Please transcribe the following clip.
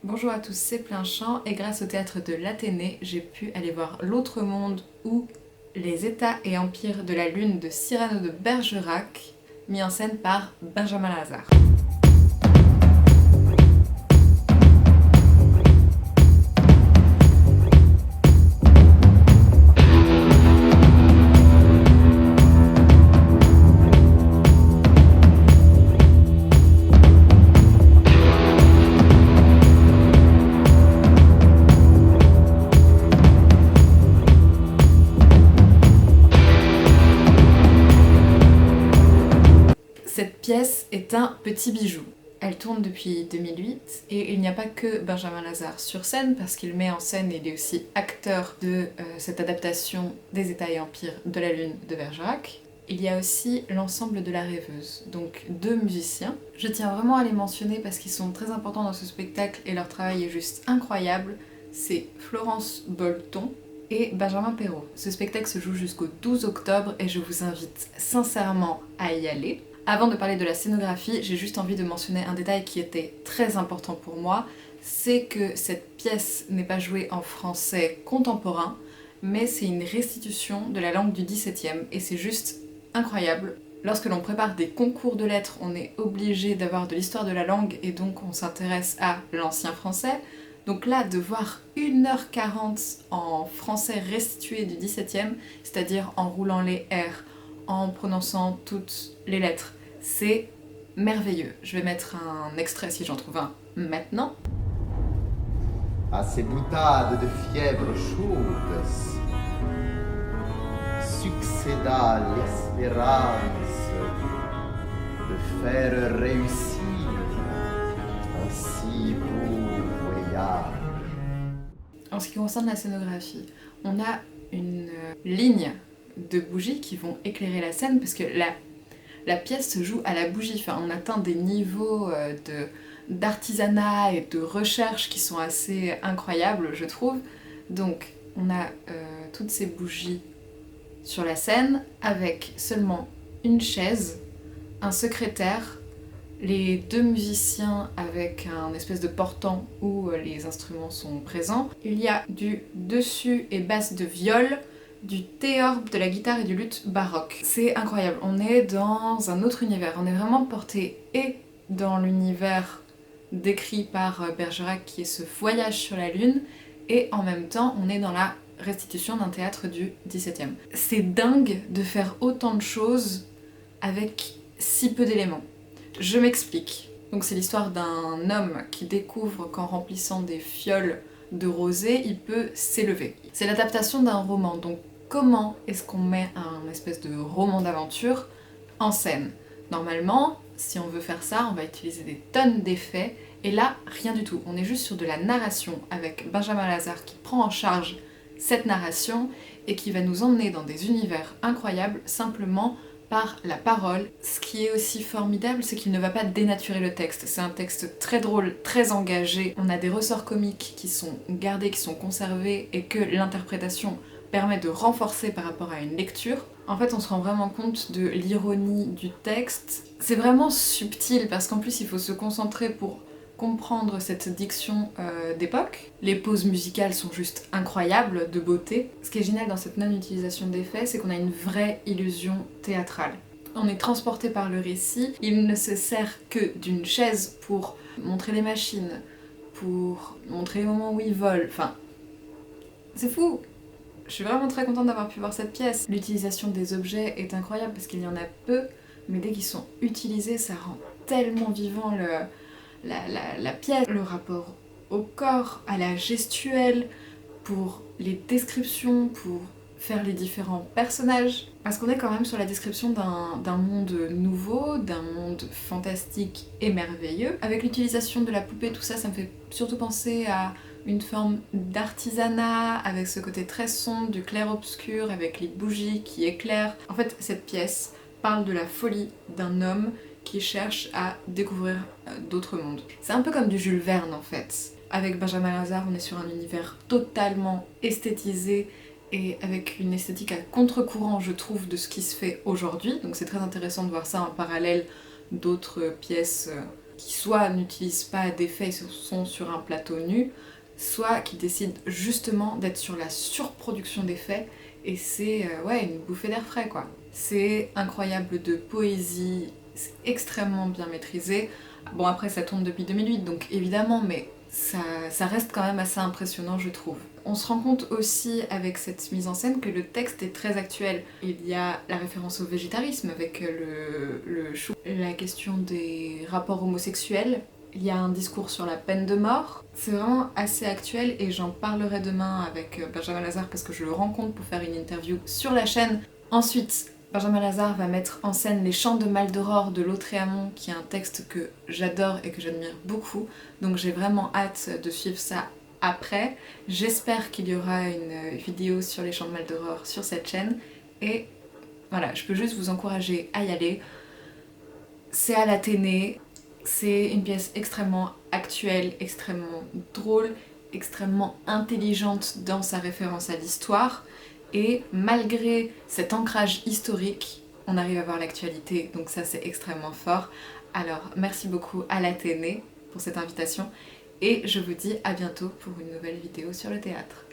Bonjour à tous, c'est Plein Champ et grâce au théâtre de l'Athénée, j'ai pu aller voir L'autre monde ou Les États et empires de la Lune de Cyrano de Bergerac, mis en scène par Benjamin Lazare. Cette pièce est un petit bijou. Elle tourne depuis 2008 et il n'y a pas que Benjamin Lazare sur scène parce qu'il met en scène et il est aussi acteur de cette adaptation des États et empires de la Lune de Bergerac. Il y a aussi l'ensemble de la rêveuse, donc 2 musiciens. Je tiens vraiment à les mentionner parce qu'ils sont très importants dans ce spectacle et leur travail est juste incroyable. C'est Florence Bolton et Benjamin Perrault. Ce spectacle se joue jusqu'au 12 octobre et je vous invite sincèrement à y aller. Avant de parler de la scénographie, j'ai juste envie de mentionner un détail qui était très important pour moi, c'est que cette pièce n'est pas jouée en français contemporain, mais c'est une restitution de la langue du XVIIe, et c'est juste incroyable. Lorsque l'on prépare des concours de lettres, on est obligé d'avoir de l'histoire de la langue, et donc on s'intéresse à l'ancien français. Donc là, de voir 1h40 en français restitué du XVIIe, c'est-à-dire en roulant les R, en prononçant toutes les lettres, c'est merveilleux. Je vais mettre un extrait si j'en trouve un maintenant. À ces boutades de fièvre chaudes succéda l'espérance de faire réussir un si beau voyage. En ce qui concerne la scénographie, on a une ligne de bougies qui vont éclairer la scène parce que la pièce se joue à la bougie. Enfin, on atteint des niveaux d'artisanat et de recherche qui sont assez incroyables, je trouve. Donc, on a toutes ces bougies sur la scène avec seulement une chaise, un secrétaire, les 2 musiciens avec un espèce de portant où les instruments sont présents. Il y a du dessus et basse de viol, du théorbe, de la guitare et du luth baroque. C'est incroyable, on est dans un autre univers, on est vraiment porté et dans l'univers décrit par Bergerac qui est ce voyage sur la Lune, et en même temps on est dans la restitution d'un théâtre du XVIIe. C'est dingue de faire autant de choses avec si peu d'éléments. Je m'explique. Donc c'est l'histoire d'un homme qui découvre qu'en remplissant des fioles de rosée, il peut s'élever. C'est l'adaptation d'un roman, donc comment est-ce qu'on met un espèce de roman d'aventure en scène? Normalement, si on veut faire ça, on va utiliser des tonnes d'effets, et là, rien du tout. On est juste sur de la narration avec Benjamin Lazare qui prend en charge cette narration et qui va nous emmener dans des univers incroyables simplement par la parole. Ce qui est aussi formidable, c'est qu'il ne va pas dénaturer le texte. C'est un texte très drôle, très engagé. On a des ressorts comiques qui sont gardés, qui sont conservés et que l'interprétation permet de renforcer par rapport à une lecture. En fait, on se rend vraiment compte de l'ironie du texte. C'est vraiment subtil parce qu'en plus, il faut se concentrer pour comprendre cette diction d'époque. Les pauses musicales sont juste incroyables, de beauté. Ce qui est génial dans cette non-utilisation d'effets, c'est qu'on a une vraie illusion théâtrale. On est transporté par le récit, il ne se sert que d'une chaise pour montrer les machines, pour montrer les moments où ils volent, enfin... C'est fou! Je suis vraiment très contente d'avoir pu voir cette pièce. L'utilisation des objets est incroyable parce qu'il y en a peu, mais dès qu'ils sont utilisés, ça rend tellement vivant la pièce, le rapport au corps, à la gestuelle, pour les descriptions, pour faire les différents personnages. Parce qu'on est quand même sur la description d'un monde nouveau, d'un monde fantastique et merveilleux. Avec l'utilisation de la poupée, tout ça, ça me fait surtout penser à une forme d'artisanat, avec ce côté très sombre, du clair-obscur, avec les bougies qui éclairent. En fait, cette pièce parle de la folie d'un homme qui cherche à découvrir d'autres mondes. C'est un peu comme du Jules Verne en fait. Avec Benjamin Lazare, on est sur un univers totalement esthétisé et avec une esthétique à contre-courant, je trouve, de ce qui se fait aujourd'hui. Donc c'est très intéressant de voir ça en parallèle d'autres pièces qui soit n'utilisent pas d'effets et sont sur un plateau nu, soit qui décident justement d'être sur la surproduction d'effets, et c'est ouais, une bouffée d'air frais quoi. C'est incroyable de poésie, c'est extrêmement bien maîtrisé. Bon après ça tourne depuis 2008 donc évidemment, mais ça reste quand même assez impressionnant je trouve. On se rend compte aussi avec cette mise en scène que le texte est très actuel. Il y a la référence au végétarisme avec le chou, la question des rapports homosexuels, il y a un discours sur la peine de mort. C'est vraiment assez actuel et j'en parlerai demain avec Benjamin Lazare parce que je le rencontre pour faire une interview sur la chaîne. Ensuite, Benjamin Lazare va mettre en scène Les Chants de Maldoror de Lautréamont, qui est un texte que j'adore et que j'admire beaucoup, donc j'ai vraiment hâte de suivre ça après. J'espère qu'il y aura une vidéo sur Les Chants de Maldoror sur cette chaîne, et voilà, je peux juste vous encourager à y aller. C'est à l'Athénée, c'est une pièce extrêmement actuelle, extrêmement drôle, extrêmement intelligente dans sa référence à l'histoire, et malgré cet ancrage historique, on arrive à voir l'actualité, donc ça c'est extrêmement fort. Alors merci beaucoup à l'Athénée pour cette invitation, et je vous dis à bientôt pour une nouvelle vidéo sur le théâtre.